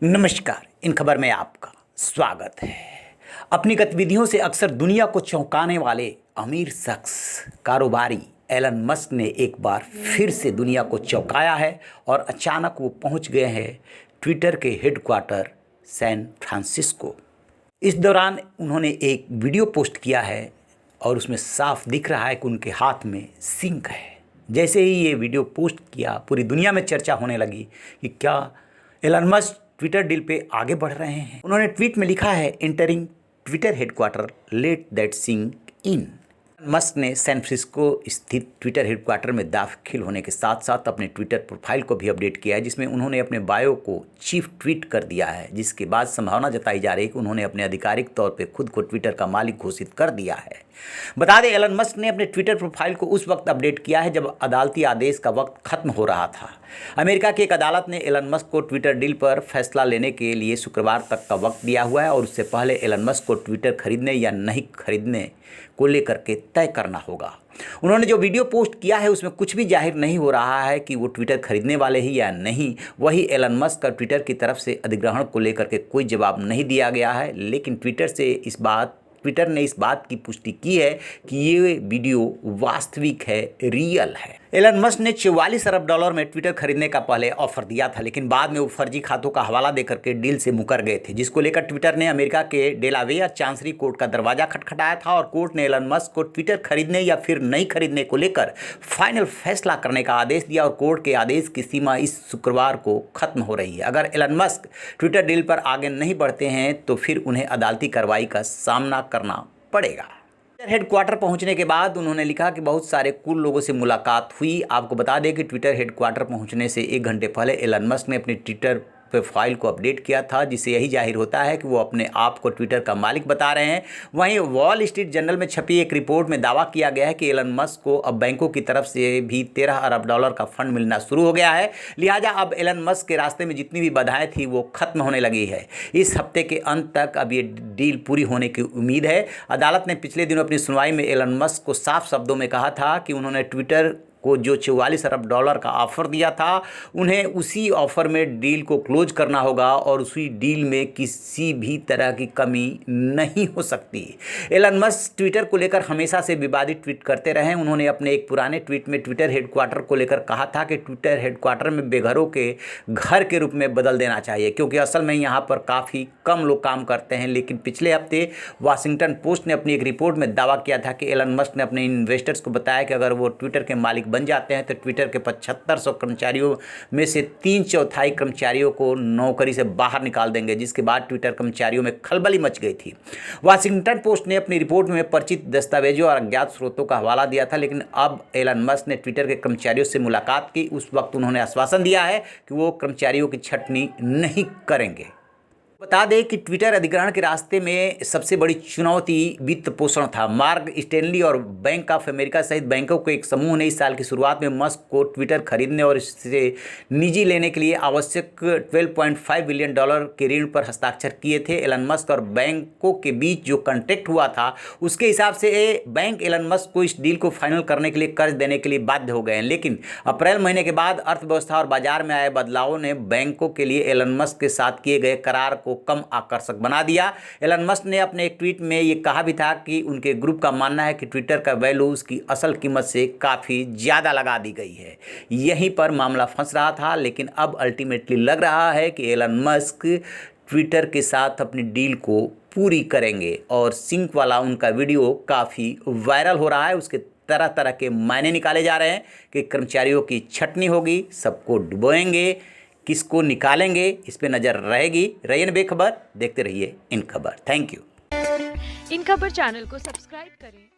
नमस्कार। इन खबर में आपका स्वागत है। अपनी गतिविधियों से अक्सर दुनिया को चौंकाने वाले अमीर शख्स कारोबारी एलन मस्क ने एक बार फिर से दुनिया को चौंकाया है और अचानक वो पहुंच गए हैं ट्विटर के हेडक्वार्टर सैन फ्रांसिस्को। इस दौरान उन्होंने एक वीडियो पोस्ट किया है और उसमें साफ दिख रहा है कि उनके हाथ में सिंक है। जैसे ही ये वीडियो पोस्ट किया, पूरी दुनिया में चर्चा होने लगी कि क्या एलन मस्क ट्विटर डील पे आगे बढ़ रहे हैं। उन्होंने ट्वीट में लिखा है, entering Twitter headquarter, let that sink in. Musk ने सैन फ्रांसिस्को स्थित ट्विटर हेडक्वार्टर में दाखिल होने के साथ साथ अपने ट्विटर प्रोफाइल को भी अपडेट किया है, जिसमें उन्होंने अपने बायो को चीफ ट्वीट कर दिया है, जिसके बाद संभावना जताई जा रही है कि उन्होंने अपने आधिकारिक तौर पे खुद को ट्विटर का मालिक घोषित कर दिया है। बता दें, एलन मस्क ने अपने ट्विटर प्रोफाइल को उस वक्त अपडेट किया है जब अदालती आदेश का वक्त खत्म हो रहा था। अमेरिका की एक अदालत ने एलन मस्क को ट्विटर डील पर फैसला लेने के लिए शुक्रवार तक का वक्त दिया हुआ है और उससे पहले एलन मस्क को ट्विटर खरीदने या नहीं खरीदने को लेकर के तय करना होगा। उन्होंने जो वीडियो पोस्ट किया है उसमें कुछ भी जाहिर नहीं हो रहा है कि वो ट्विटर खरीदने वाले ही या नहीं। वही एलन मस्क का ट्विटर की तरफ से अधिग्रहण को लेकर के कोई जवाब नहीं दिया गया है, लेकिन ट्विटर ने इस बात की पुष्टि की है कि ये वीडियो वास्तविक है, रियल है। एलन मस्क ने $44 अरब में ट्विटर खरीदने का पहले ऑफर दिया था, लेकिन बाद में वो फर्जी खातों का हवाला देकर के डील से मुकर गए थे, जिसको लेकर ट्विटर ने अमेरिका के डेलावेयर चांसरी कोर्ट का दरवाजा खटखटाया था और कोर्ट ने एलन मस्क को ट्विटर खरीदने या फिर नहीं खरीदने को लेकर फाइनल फैसला करने का आदेश दिया और कोर्ट के आदेश की सीमा इस शुक्रवार को खत्म हो रही है। अगर एलन मस्क ट्विटर डील पर आगे नहीं बढ़ते हैं तो फिर उन्हें अदालती कार्रवाई का सामना करना पड़ेगा। हेडक्वार्टर पहुंचने के बाद उन्होंने लिखा कि बहुत सारे कूल लोगों से मुलाकात हुई। आपको बता दें कि ट्विटर हेडक्वार्टर पहुंचने से 1 घंटे पहले एलन मस्क ने अपनी ट्विटर प्रोफाइल को अपडेट किया था, जिससे यही जाहिर होता है कि वो अपने आप को ट्विटर का मालिक बता रहे हैं। वहीं वॉल स्ट्रीट जर्नल में छपी एक रिपोर्ट में दावा किया गया है कि एलन मस्क को अब बैंकों की तरफ से भी $13 अरब का फंड मिलना शुरू हो गया है। लिहाजा अब एलन मस्क के रास्ते में जितनी भी बाधाएं थी वो खत्म होने लगी है। इस हफ्ते के अंत तक अब ये डील पूरी होने की उम्मीद है। अदालत ने पिछले दिनों अपनी सुनवाई में एलन मस्क को साफ शब्दों में कहा था कि उन्होंने ट्विटर को जो $44 अरब का ऑफ़र दिया था, उन्हें उसी ऑफ़र में डील को क्लोज करना होगा और उसी डील में किसी भी तरह की कमी नहीं हो सकती। एलन मस्क ट्विटर को लेकर हमेशा से विवादित ट्वीट करते रहे। उन्होंने अपने एक पुराने ट्वीट में ट्विटर हेडक्वार्टर को लेकर कहा था कि ट्विटर हेडक्वार्टर में बेघरों के घर के रूप में बदल देना चाहिए, क्योंकि असल में यहाँ पर काफ़ी कम लोग काम करते हैं। लेकिन पिछले हफ्ते वाशिंगटन पोस्ट ने अपनी एक रिपोर्ट में दावा किया था कि एलन मस्क ने अपने इन्वेस्टर्स को बताया कि अगर वो ट्विटर के मालिक बन जाते हैं तो ट्विटर के 7500 कर्मचारियों में से 3/4 कर्मचारियों को नौकरी से बाहर निकाल देंगे, जिसके बाद ट्विटर कर्मचारियों में खलबली मच गई थी। वाशिंगटन पोस्ट ने अपनी रिपोर्ट में परिचित दस्तावेजों और अज्ञात स्रोतों का हवाला दिया था, लेकिन अब एलन मस्क ने ट्विटर के कर्मचारियों से मुलाकात की। उस वक्त उन्होंने आश्वासन दिया है कि वो कर्मचारियों की छंटनी नहीं करेंगे। बता दें कि ट्विटर अधिग्रहण के रास्ते में सबसे बड़ी चुनौती वित्त पोषण था। मॉर्गन स्टैनली और बैंक ऑफ अमेरिका सहित बैंकों के एक समूह ने इस साल की शुरुआत में मस्क को ट्विटर खरीदने और इससे निजी लेने के लिए आवश्यक $12.5 बिलियन के ऋण पर हस्ताक्षर किए थे। एलन मस्क और बैंकों के बीच जो कॉन्ट्रैक्ट हुआ था, उसके हिसाब से बैंक एलन मस्क को इस डील को फाइनल करने के लिए कर्ज देने के लिए बाध्य हो गए हैं। लेकिन अप्रैल महीने के बाद अर्थव्यवस्था और बाजार में आए बदलावों ने बैंकों के लिए एलन मस्क के साथ किए गए करार को कम आकर्षक बना दिया। एलन मस्क ने अपने एक ट्वीट में ये कहा भी था कि उनके ग्रुप का मानना है कि ट्विटर का वैल्यू उसकी असल कीमत से काफ़ी ज़्यादा लगा दी गई है। यहीं पर मामला फंस रहा था, लेकिन अब अल्टीमेटली लग रहा है कि एलन मस्क ट्विटर के साथ अपनी डील को पूरी करेंगे और सिंक वाला उनका वीडियो काफ़ी वायरल हो रहा है। उसके तरह तरह के मायने निकाले जा रहे हैं कि कर्मचारियों की छटनी होगी, सबको डुबोएंगे, किसको निकालेंगे, इस पे नज़र रहेगी। रहिए बेखबर, देखते रहिए इन खबर। Thank you. इन खबर चैनल को सब्सक्राइब करें।